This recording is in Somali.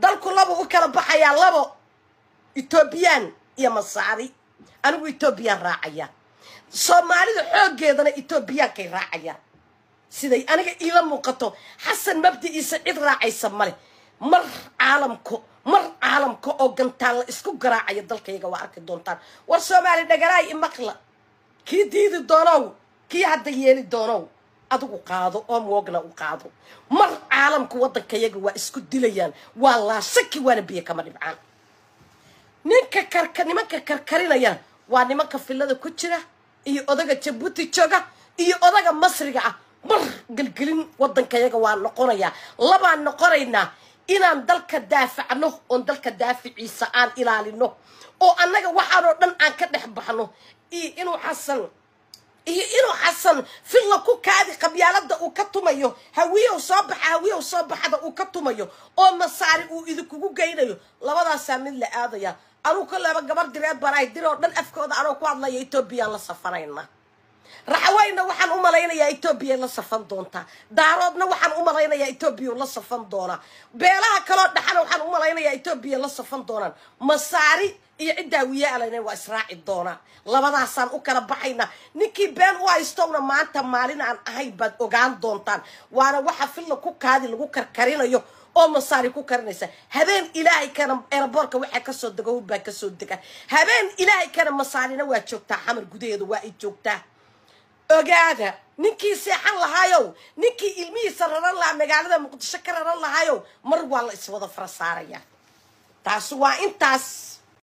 dalku labo u kala baxayaa labo Ethiopian iyo Masaari anigu Ethiopian raacaya Soomaalida xoogeedana Ethiopian kay raacaya siday aniga ila muuqato Xasan mabdiisa cid raacaysa male mar caalamka oo gantaan la isku garaacaya dalkayga waa arki doontaan war Soomaali dhagaraay imaqla kii diidi doonow kii hadda yeeli doonow adigu qaado oo moogna u qaado mar caalamku wadankayaga waa isku dilayaan waa la shaki waana biyo kama dhibcaan nimanka karkarinaya waa nimanka filada ku jira iyo odaga Djibouti jooga iyo odaga Masriga ah mar galgelin wadankayaga waa noqonaya laba noqonaynaa inaan dalka daafacno oo dalka daaficiisa aan ilaalino oo annaga waxaan oo dhan aan ka dhex baxno inuu Xasan filla ku kaadi qabyaalada uu ka tumayo hawiyow soo baxada uu ka tumayo oo Masaari uu idinku geynayo labadaas mid la aadaya anu ka laba gabar direed baray diroo dhan afkooda anu ku hadlayo Ethiopia la safarayna raxwayna waxaan u malaynayaa Ethiopia la safan doonta daaroodna waxaan u malaynayaa Ethiopia la safan doona beelaha kale dhaxana waxaan u malaynayaa Ethiopia la safan doonaan Masaari iyo cidaawiye alayna waa israaci doona labadaasaan u kala baxayna ninkii been u haystowna maanta maalin aan ahay baad ogaan doontaan waana waxa filla ku kaadi lagu karkarinayo oo Masaari ku karinaysa habeen ilaahay kana airportka waxa ka soo dago baa ka soo daga habeen ilaahay kana Masaarina waa joogtaa xamar gudaheedu waa ay joogtaa ogaada ninkii seexan lahaayo ninkii ilmihiisa raran lahaa magaalada Muqdisho ka raran lahaayo mar waa la iswada farasaaraya taas waa intaas